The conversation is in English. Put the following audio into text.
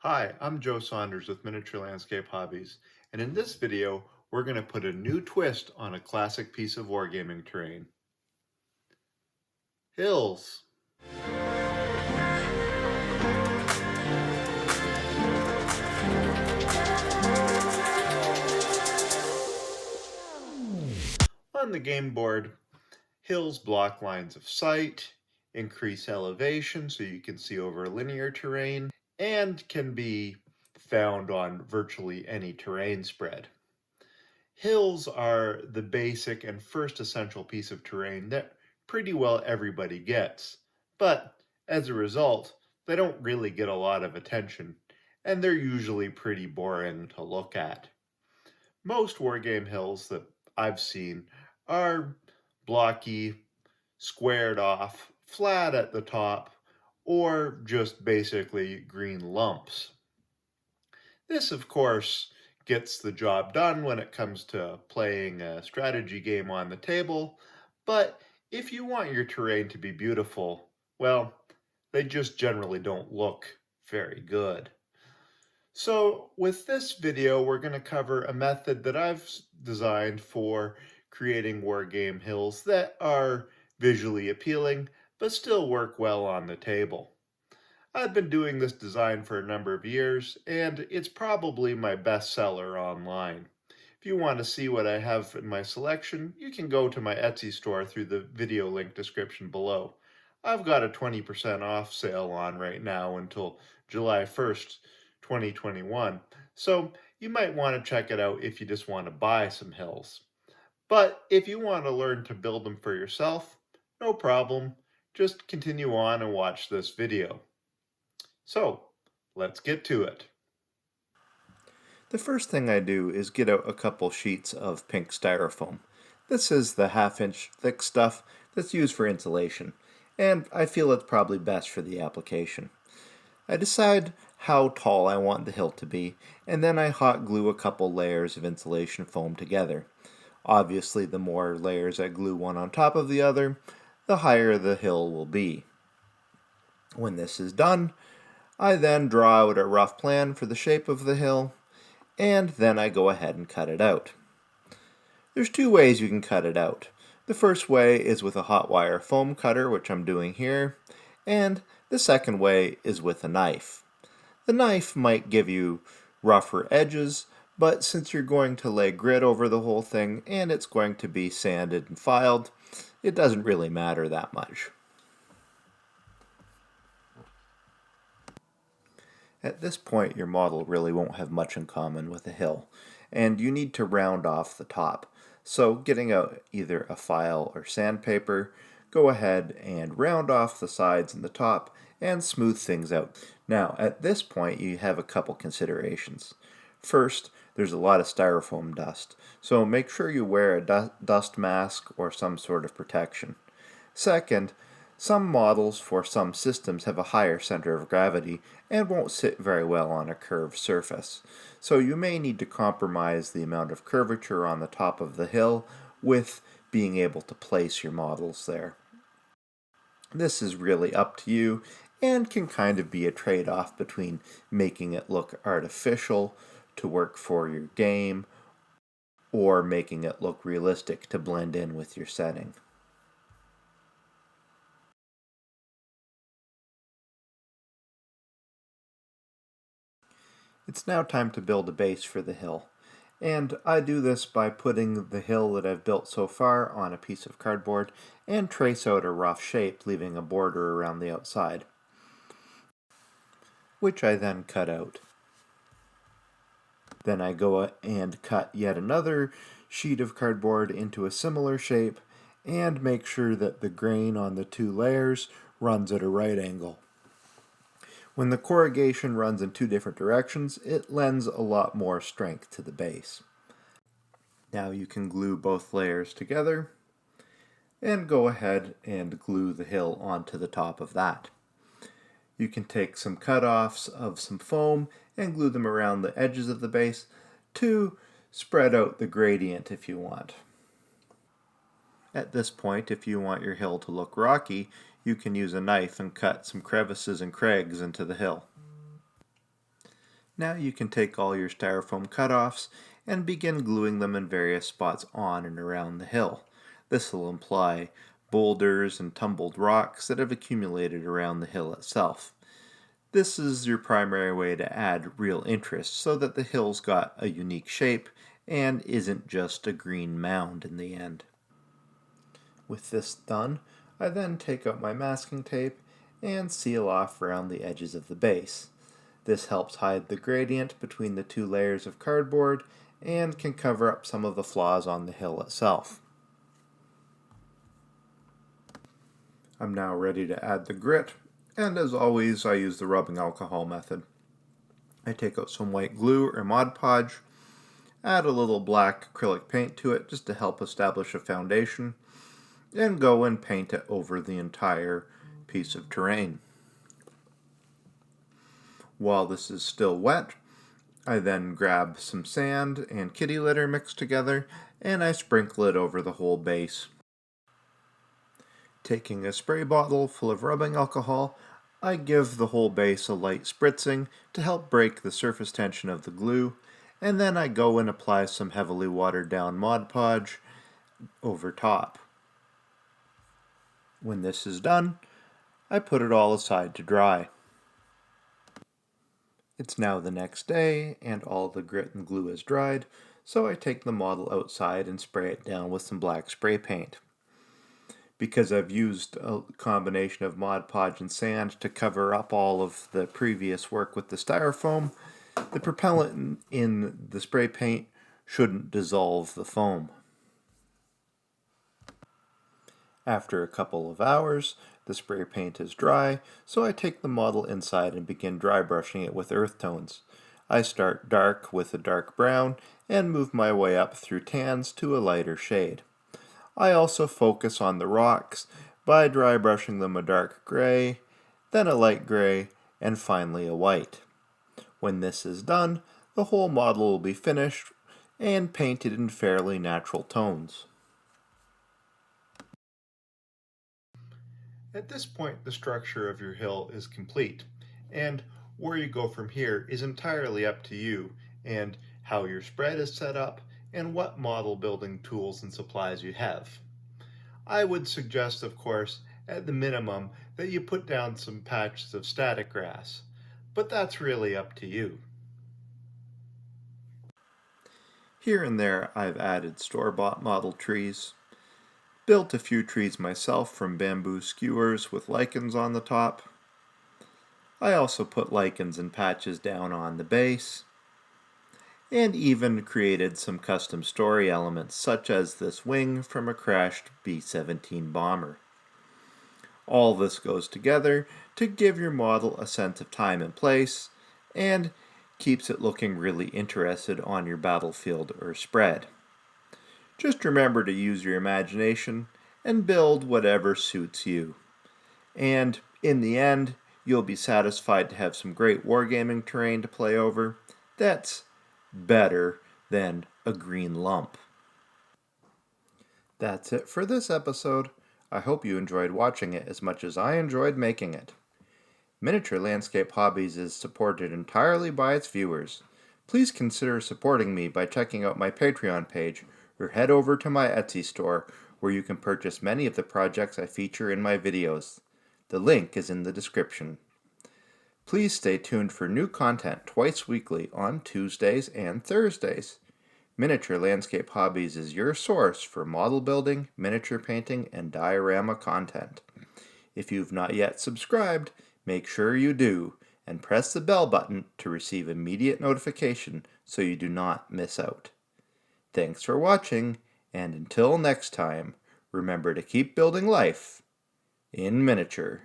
Hi, I'm Joe Saunders with Miniature Landscape Hobbies, and in this video, we're going to put a new twist on a classic piece of wargaming terrain. Hills. On the game board, hills block lines of sight, increase elevation so you can see over linear terrain, and can be found on virtually any terrain spread. Hills are the basic and first essential piece of terrain that pretty well everybody gets, but as a result, they don't really get a lot of attention, and they're usually pretty boring to look at. Most wargame hills that I've seen are blocky, squared off, flat at the top, or just basically green lumps. This, of course, gets the job done when it comes to playing a strategy game on the table, but if you want your terrain to be beautiful, well, they just generally don't look very good. So with this video, we're going to cover a method that I've designed for creating wargame hills that are visually appealing, but still work well on the table. I've been doing this design for a number of years, and it's probably my best seller online. If you want to see what I have in my selection, you can go to my Etsy store through the video link description below. I've got a 20% off sale on right now until July 1st, 2021, so you might want to check it out if you just want to buy some hills. But if you want to learn to build them for yourself, no problem. Just continue on and watch this video. So, let's get to it. The first thing I do is get out a couple sheets of pink styrofoam. This is the half-inch thick stuff that's used for insulation, and I feel it's probably best for the application. I decide how tall I want the hilt to be, and then I hot glue a couple layers of insulation foam together. Obviously, the more layers I glue one on top of the other, the higher the hill will be. When this is done, I then draw out a rough plan for the shape of the hill, and then I go ahead and cut it out. There's two ways you can cut it out. The first way is with a hot wire foam cutter, which I'm doing here, and the second way is with a knife. The knife might give you rougher edges, but since you're going to lay grit over the whole thing and it's going to be sanded and filed, it doesn't really matter that much. At this point, your model really won't have much in common with a hill, and you need to round off the top. So getting out either a file or sandpaper, go ahead and round off the sides and the top and smooth things out. Now, at this point, you have a couple considerations. First, there's a lot of styrofoam dust, so make sure you wear a dust mask or some sort of protection. Second, some models for some systems have a higher center of gravity and won't sit very well on a curved surface, so you may need to compromise the amount of curvature on the top of the hill with being able to place your models there. This is really up to you and can kind of be a trade-off between making it look artificial to work for your game or making it look realistic to blend in with your setting. It's now time to build a base for the hill, and I do this by putting the hill that I've built so far on a piece of cardboard and trace out a rough shape, leaving a border around the outside, which I then cut out. Then I go and cut yet another sheet of cardboard into a similar shape and make sure that the grain on the two layers runs at a right angle. When the corrugation runs in two different directions, it lends a lot more strength to the base. Now you can glue both layers together and go ahead and glue the hill onto the top of that. You can take some cut-offs of some foam and glue them around the edges of the base to spread out the gradient if you want. At this point, if you want your hill to look rocky, you can use a knife and cut some crevices and crags into the hill. Now you can take all your styrofoam cutoffs and begin gluing them in various spots on and around the hill. This will imply boulders and tumbled rocks that have accumulated around the hill itself. This is your primary way to add real interest so that the hill's got a unique shape and isn't just a green mound in the end. With this done, I then take out my masking tape and seal off around the edges of the base. This helps hide the gradient between the two layers of cardboard and can cover up some of the flaws on the hill itself. I'm now ready to add the grit, and as always I use the rubbing alcohol method. I take out some white glue or Mod Podge, add a little black acrylic paint to it just to help establish a foundation, and go and paint it over the entire piece of terrain. While this is still wet, I then grab some sand and kitty litter mixed together and I sprinkle it over the whole base. Taking a spray bottle full of rubbing alcohol, I give the whole base a light spritzing to help break the surface tension of the glue, and then I go and apply some heavily watered down Mod Podge over top. When this is done, I put it all aside to dry. It's now the next day, and all the grit and glue is dried, so I take the model outside and spray it down with some black spray paint. Because I've used a combination of Mod Podge and sand to cover up all of the previous work with the styrofoam, the propellant in the spray paint shouldn't dissolve the foam. After a couple of hours, the spray paint is dry, so I take the model inside and begin dry brushing it with earth tones. I start dark with a dark brown and move my way up through tans to a lighter shade. I also focus on the rocks by dry brushing them a dark gray, then a light gray, and finally a white. When this is done, the whole model will be finished and painted in fairly natural tones. At this point, the structure of your hill is complete, and where you go from here is entirely up to you and how your spread is set up and what model building tools and supplies you have. I would suggest, of course, at the minimum, that you put down some patches of static grass, but that's really up to you. Here and there I've added store-bought model trees, built a few trees myself from bamboo skewers with lichens on the top. I also put lichens and patches down on the base, and even created some custom story elements such as this wing from a crashed B-17 bomber. All this goes together to give your model a sense of time and place, and keeps it looking really interested on your battlefield or spread. Just remember to use your imagination and build whatever suits you. And in the end, you'll be satisfied to have some great wargaming terrain to play over that's better than a green lump. That's it for this episode. I hope you enjoyed watching it as much as I enjoyed making it. Miniature Landscape Hobbies is supported entirely by its viewers. Please consider supporting me by checking out my Patreon page or head over to my Etsy store where you can purchase many of the projects I feature in my videos. The link is in the description. Please stay tuned for new content twice weekly on Tuesdays and Thursdays. Miniature Landscape Hobbies is your source for model building, miniature painting, and diorama content. If you've not yet subscribed, make sure you do, and press the bell button to receive immediate notification so you do not miss out. Thanks for watching, and until next time, remember to keep building life in miniature.